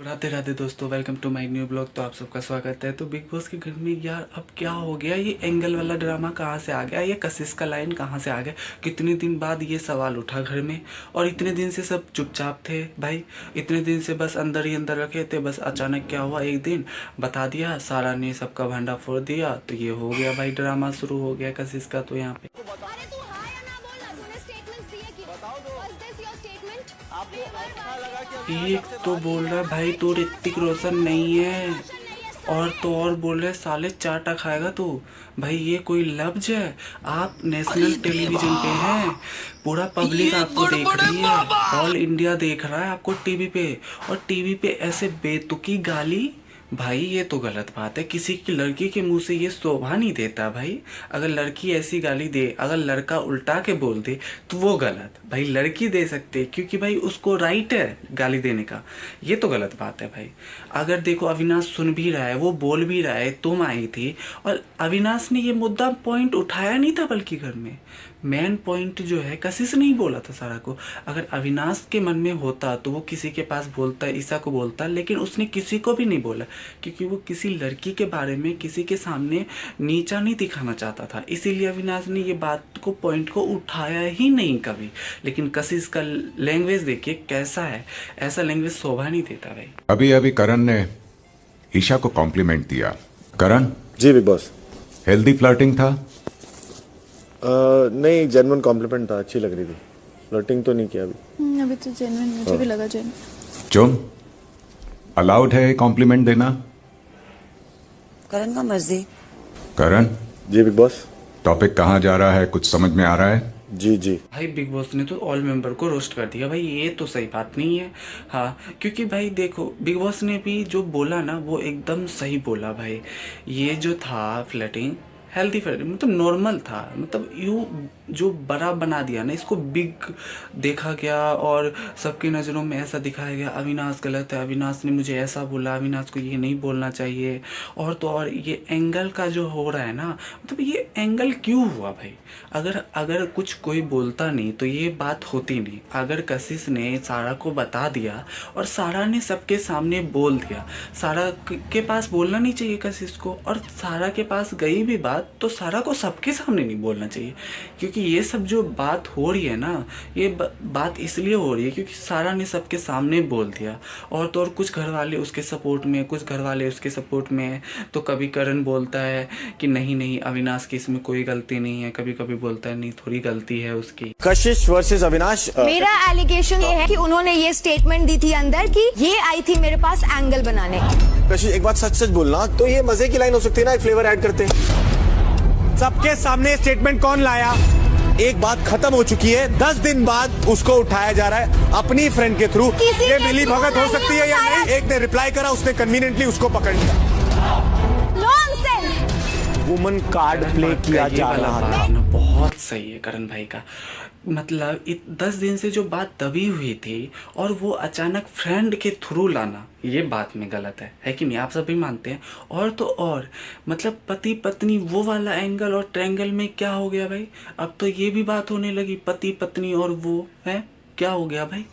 राधे राधे दोस्तों, welcome to my new blog. तो आप सबका स्वागत है। तो बिग बॉस के घर में यार अब क्या हो गया, ये एंगल वाला ड्रामा कहाँ से आ गया, ये कशिश का लाइन कहाँ से आ गया। कितने दिन बाद ये सवाल उठा घर में, और इतने दिन से सब चुपचाप थे भाई। इतने दिन से बस अंदर ही अंदर रखे थे। बस अचानक क्या हुआ, एक दिन बता दिया, सारा ने सबका भंडा फोड़ दिया, तो ये हो गया भाई, ड्रामा शुरू हो गया कशिश का। तो यहाँ पे अरे तू हाँ या ना बोल ना, तूने स्टेटमेंट्स दिए कि बताओ दो। Was this your statement? आपको अच्छा लगा कि एक तो बोल रहा भाई तू ऋतिक रोशन नहीं है, और तो और बोल रहे साले चाटा खाएगा तू। भाई ये कोई लफ्ज है? आप नेशनल टेलीविजन पे हैं, पूरा पब्लिक आपको देख रही है, ऑल इंडिया देख रहा है आपको टीवी पे, और टीवी पे ऐसे बेतुकी गाली। भाई ये तो गलत बात है, किसी की लड़की के मुंह से ये शोभा नहीं देता भाई। अगर लड़की ऐसी गाली दे, अगर लड़का उल्टा के बोल दे तो वो गलत। भाई लड़की दे सकते क्योंकि भाई उसको राइट है गाली देने का, ये तो गलत बात है भाई। अगर देखो अविनाश सुन भी रहा है, वो बोल भी रहा है, तुम आई थी और अविनाश ने ये मुद्दा पॉइंट उठाया नहीं था, बल्कि घर में मेन पॉइंट जो है कशिश नहीं बोला था सारा को। अगर अविनाश के मन में होता तो वो किसी के पास बोलता, ईसा को बोलता, लेकिन उसने किसी को भी नहीं बोला, क्योंकि वो किसी लड़की के बारे में किसी के सामने नीचा नहीं दिखाना चाहता था। इसीलिए अविनाश ने ये बात को, पॉइंट को उठाया ही नहीं कभी। लेकिन कशिश का लैंग्वेज देखिए कैसा है, ऐसा लैंग्वेज शोभा नहीं देता भाई। अभी अभी करण ने ईशा को कॉम्प्लीमेंट दिया। करण जी बिग बॉस। हेल्दी फ्लर्टिंग था? नहीं, जेन्युइन कॉम्प्लीमेंट था, अच्छी लग रही थी। फ्लर्टिंग तो नहीं किया अभी। अभी तो जेन्युइन मुझे भी लगा जेन्युइन। चुम, अलाउड है कॉम्प्लीमेंट देना? करण का मर्जी। करण जी बिग बॉस। टॉपिक कहाँ जा रहा है, कुछ समझ में आ रहा है? जी जी। भाई बिग बॉस ने तो ऑल मेंबर को रोस्ट कर दिया भाई, ये तो सही बात नहीं है। हाँ, क्योंकि भाई देखो बिग बॉस ने भी जो बोला ना वो एकदम सही बोला भाई। ये जो था फ्लर्टिंग, हेल्दी फ्लर्टिंग मतलब नॉर्मल था, मतलब यू जो बड़ा बना दिया ना, इसको बिग देखा गया और सबकी नज़रों में ऐसा दिखाया गया, अविनाश गलत है, अविनाश ने मुझे ऐसा बोला, अविनाश को ये नहीं बोलना चाहिए। और तो और ये एंगल का जो हो रहा है ना, मतलब ये एंगल क्यों हुआ भाई? अगर कुछ कोई बोलता नहीं तो ये बात होती नहीं। अगर कशिश ने सारा को बता दिया और सारा ने सबके सामने बोल दिया, सारा के पास बोलना नहीं चाहिए कशिश को, और सारा के पास गई भी बात तो सारा को सबके सामने नहीं बोलना चाहिए। क्योंकि ये सब जो बात हो रही है ना, ये बात इसलिए हो रही है क्योंकि सारा ने सबके सामने बोल दिया। और तो और कुछ घर वाले उसके सपोर्ट में, कुछ घर वाले उसके सपोर्ट में। तो कभी करण बोलता है कि नहीं नहीं अविनाश की इसमें कोई गलती नहीं है, कभी कभी बोलता है नहीं थोड़ी गलती है उसकी। कशिश वर्सेस अविनाश। मेरा एलिगेशन ये है कि उन्होंने ये स्टेटमेंट दी थी अंदर कि ये आई थी मेरे पास एंगल बनाने। कशिश एक बात सच सच बोलना, तो ये मजे की लाइन हो सकती है ना, एक फ्लेवर ऐड करते। सबके सामने स्टेटमेंट कौन लाया? एक बात खत्म हो चुकी है, 10 दिन बाद उसको उठाया जा रहा है अपनी फ्रेंड के थ्रू। ये मिली भगत हो सकती है या नहीं? एक ने रिप्लाई करा, उसने कन्वीनियंटली उसको पकड़ लिया। नॉनसेंस। वुमन कार्ड प्ले किया जा रहा है। बहुत सही है करण भाई का, मतलब 10 दिन से जो बात दबी हुई थी और वो अचानक फ्रेंड के थ्रू लाना, ये बात में गलत है कि नहीं? आप सभी मानते हैं। और तो और मतलब पति पत्नी वो वाला एंगल और ट्रायंगल में क्या हो गया भाई? अब तो ये भी बात होने लगी पति पत्नी और वो है, क्या हो गया भाई?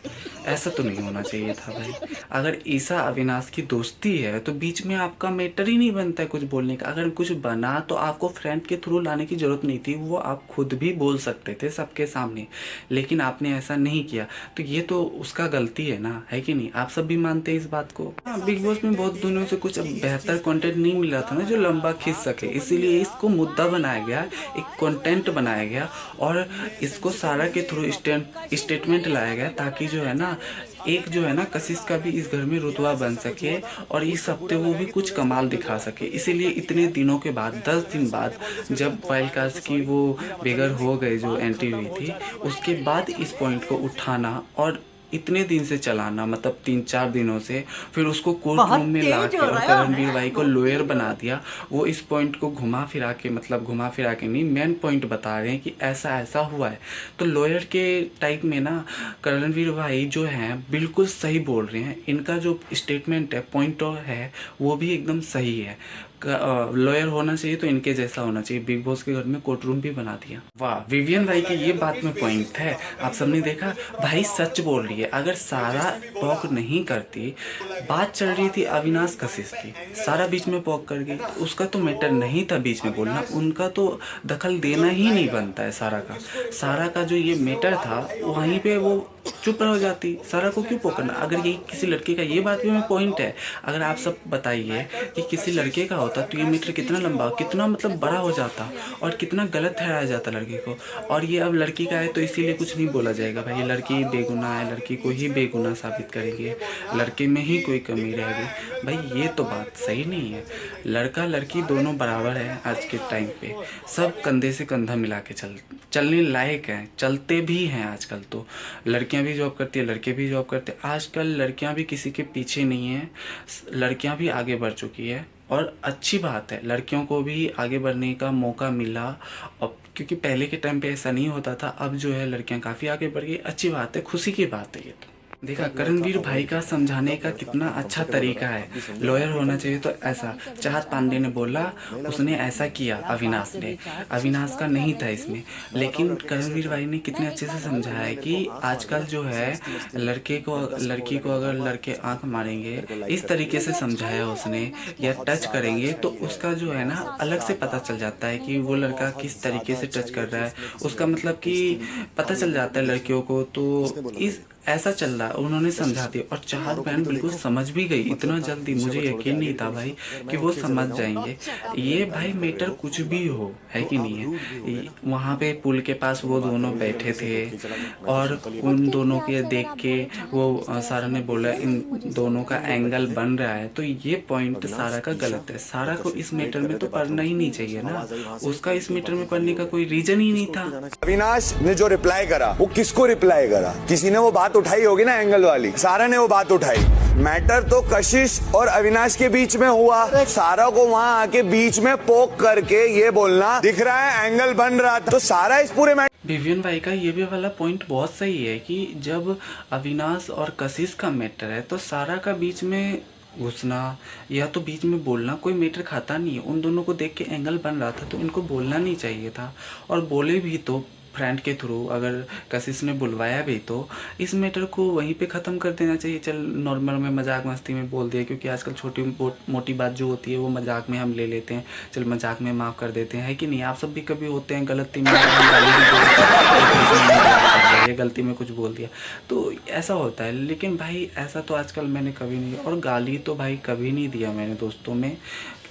ऐसा तो नहीं होना चाहिए था भाई। अगर ईसा अविनाश की दोस्ती है तो बीच में आपका मैटर ही नहीं बनता है कुछ बोलने का। अगर कुछ बना तो आपको फ्रेंड के थ्रू लाने की जरूरत नहीं थी, वो आप खुद भी बोल सकते थे सबके सामने, लेकिन आपने ऐसा नहीं किया। तो ये तो उसका गलती है ना, है कि नहीं? आप सब भी मानते हैं इस बात को। हाँ, बिग बॉस में बहुत दिनों से कुछ बेहतर कंटेंट नहीं मिल रहा था ना जो लंबा खींच सके, इसीलिए इसको मुद्दा बनाया गया, एक कंटेंट बनाया गया और इसको सारा के थ्रू स्टेटमेंट लाया गया, ताकि जो है ना एक जो है ना कशिश का भी इस घर में रुतबा बन सके और इस हफ्ते वो भी कुछ कमाल दिखा सके। इसीलिए इतने दिनों के बाद, 10 दिन बाद, जब वाइल्ड कार्ड्स की वो बेगर हो गए जो एंट्री हुई थी, उसके बाद इस पॉइंट को उठाना और इतने दिन से चलाना, मतलब 3-4 दिनों से, फिर उसको कोर्ट रूम में ला के और करणवीर भाई को लॉयर बना दिया। वो इस पॉइंट को घुमा फिरा के, मतलब घुमा फिरा के नहीं, मेन पॉइंट बता रहे हैं कि ऐसा ऐसा हुआ है। तो लॉयर के टाइप में ना करणवीर भाई जो हैं बिल्कुल सही बोल रहे हैं, इनका जो स्टेटमेंट है, पॉइंट है, वो भी एकदम सही है। लॉयर होना चाहिए तो इनके जैसा होना चाहिए, बिग बॉस के घर में कोर्ट रूम भी बना दिया। वाह, विवियन भाई की ये बात में पॉइंट है। आप सबने देखा, भाई सच बोल रही है। अगर सारा टॉक नहीं करती, बात चल रही थी अविनाश कशिश की, सारा बीच में पॉक कर गई, तो उसका तो मैटर नहीं था बीच में बोलना, उनका तो दखल देना ही नहीं बनता है। सारा का जो ये मैटर था वहीं पे वो चुप रह जाती, सारा को क्यों पकड़ना। अगर ये किसी लड़के का, ये बात भी में पॉइंट है, अगर आप सब बताइए कि किसी लड़के का होता तो ये मीटर कितना लंबा, कितना मतलब बड़ा हो जाता और कितना गलत ठहराया जाता लड़के को। और ये अब लड़की का है तो इसीलिए कुछ नहीं बोला जाएगा। भाई ये लड़की बेगुनाह है, लड़की को ही बेगुनाह साबित करेंगे, लड़के में ही कोई कमी रहेगी। भाई ये तो बात सही नहीं है। लड़का लड़की दोनों बराबर है आज के टाइम पे, सब कंधे से कंधा मिला के चलने लायक हैं, चलते भी हैं। आजकल तो लड़कियां भी जॉब करती है, लड़के भी जॉब करते हैं। आजकल लड़कियां भी किसी के पीछे नहीं है, लड़कियां भी आगे बढ़ चुकी है और अच्छी बात है। लड़कियों को भी आगे बढ़ने का मौका मिला, और क्योंकि पहले के टाइम पे ऐसा नहीं होता था। अब जो है लड़कियां काफ़ी आगे बढ़ गई, अच्छी बात है, खुशी की बात है। ये तो देखा करणवीर भाई का समझाने का कितना अच्छा तरीका है। लॉयर होना चाहिए तो ऐसा, चाहत पांडे ने बोला, उसने ऐसा किया, अविनाश का नहीं था इसमें, लेकिन करणवीर भाई ने कितने अच्छे से समझाया है कि आजकल जो है लड़की को अगर लड़के आंख मारेंगे, इस तरीके से समझाया उसने, या टच करेंगे तो उसका जो है ना अलग से पता चल जाता है कि वो लड़का किस तरीके से टच कर रहा है, उसका मतलब कि पता चल जाता है लड़कियों को। तो इस ऐसा चल रहा है, उन्होंने समझा दिया और चाहत बहन बिल्कुल समझ भी गई इतना जल्दी। मुझे यकीन नहीं था भाई कि वो समझ जाएंगे। ये भाई मैटर कुछ भी हो, है कि नहीं है। वहाँ पे पुल के पास वो दोनों बैठे थे और उन दोनों के देख के वो सारा ने बोला इन दोनों का एंगल बन रहा है, तो ये पॉइंट सारा का गलत है। सारा को इस मैटर में तो पढ़ना ही नहीं चाहिए ना, उसका इस मैटर में पढ़ने का कोई रीजन ही नहीं था। अविनाश ने जो रिप्लाई करा, वो किसको रिप्लाई करा? किसी ने वो बात उठाई होगी ना, एंगल वाली। सारा ने वो बात उठाई। मैटर तो कशिश और अविनाश के बीच में हुआ। सारा को वहां आके बीच में पोक करके ये बोलना, दिख रहा है एंगल बन रहा था, तो सारा इस पूरे विवियन भाई का ये भी वाला पॉइंट बहुत सही है कि जब अविनाश और कशिश का मैटर है तो सारा का बीच में घुसना या तो बीच में बोलना कोई मैटर खाता नहीं है। उन दोनों को देख के एंगल बन रहा था तो इनको बोलना नहीं चाहिए था, और बोले भी तो फ्रेंड के थ्रू, अगर कशिश ने बुलवाया भी तो इस मैटर को वहीं पे ख़त्म कर देना चाहिए। चल नॉर्मल में मजाक मस्ती में बोल दिया, क्योंकि आजकल छोटी मोटी बात जो होती है वो मजाक में हम ले लेते हैं, चल मजाक में माफ़ कर देते हैं, है कि नहीं। आप सब भी कभी होते हैं गलती में, गलती में कुछ बोल दिया तो ऐसा होता है। लेकिन भाई ऐसा तो आजकल मैंने कभी नहीं, और गाली तो भाई कभी नहीं दिया मैंने दोस्तों में।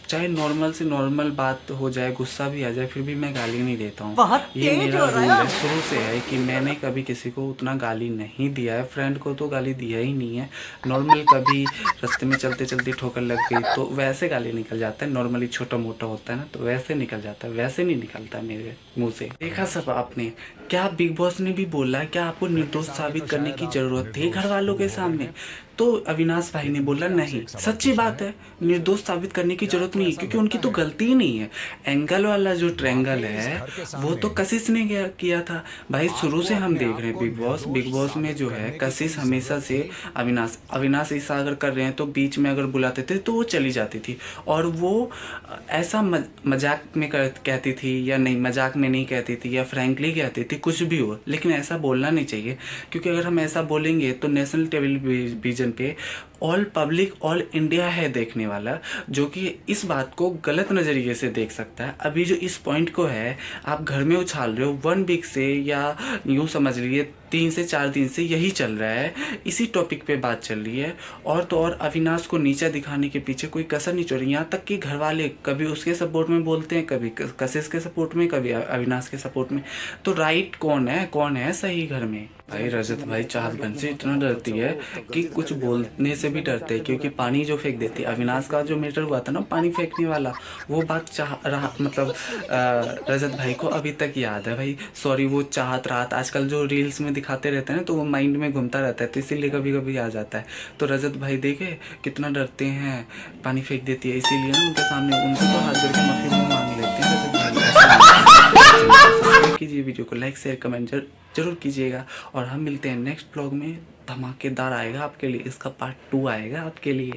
चाहे नॉर्मल से नॉर्मल बात हो जाए, गुस्सा भी आ जाए, फिर भी मैं गाली नहीं देता हूँ। ये मेरा रूल है शुरू से है कि मैंने कभी किसी को उतना गाली नहीं दिया है। फ्रेंड को तो गाली दिया ही नहीं है। नॉर्मल कभी रास्ते में चलते चलते ठोकर लग गई तो वैसे गाली निकल जाता है, नॉर्मली छोटा मोटा होता है ना तो वैसे निकल जाता है, वैसे नहीं निकलता मेरे मुँह से। देखा सब आपने, क्या बिग बॉस ने भी बोला, क्या आपको निर्दोष साबित करने की जरूरत थी घर वालों के सामने? तो अविनाश भाई ने बोला नहीं, सच्ची बात है, निर्दोष साबित करने की जरूरत नहीं है, क्योंकि उनकी तो गलती ही नहीं है। एंगल वाला जो ट्रायंगल है वो तो कशिश ने किया था। भाई शुरू से हम देख रहे हैं बिग बॉस में जो है कशिश हमेशा से अविनाश ऐसा अगर कर रहे हैं तो बीच में अगर बुलाते थे तो वो चली जाती थी, और वो ऐसा मजाक में कहती थी या नहीं, मजाक में नहीं कहती थी या फ्रैंकली कहती थी, कुछ भी हो, लेकिन ऐसा बोलना नहीं चाहिए। क्योंकि अगर हम ऐसा बोलेंगे तो नेशनल टेलीविजन पे ऑल पब्लिक, ऑल इंडिया है देखने वाला, जो कि इस बात को गलत नज़रिए से देख सकता है। अभी जो इस पॉइंट को है आप घर में उछाल रहे हो 1 वीक से, या यूँ समझ लीजिए 3 से 4 दिन से यही चल रहा है, इसी टॉपिक पे बात चल रही है। और तो और अविनाश को नीचा दिखाने के पीछे कोई कसर नहीं छोड़ रही। यहाँ तक कि घर वाले कभी उसके सपोर्ट में बोलते हैं, कभी कशिश के सपोर्ट में, कभी अविनाश के सपोर्ट में। तो राइट कौन है सही घर में? भाई रजत भाई चाहत बहन से इतना डरती है कि कुछ बोलने से भी डरते हैं, क्योंकि पानी जो फेंक देती है, अविनाश का जो मैटर हुआ था ना पानी फेंकने वाला, वो बात रजत भाई को अभी तक याद है। भाई सॉरी, वो चाहत रात आजकल जो रील्स में दिखाते रहते हैं ना तो वो माइंड में घूमता रहता है, तो इसीलिए कभी कभी आ जाता है। तो रजत भाई देखे कितना डरते हैं, पानी फेंक देती है, इसीलिए ना उनके सामने उनको तो हाथ जोड़ के माफी मांग लेते हैं रजत भाई। कीजिए, वीडियो को लाइक शेयर कमेंट जरूर कीजिएगा, और हम मिलते हैं नेक्स्ट ब्लॉग में। धमाकेदार आएगा आपके लिए, इसका पार्ट 2 आएगा आपके लिए।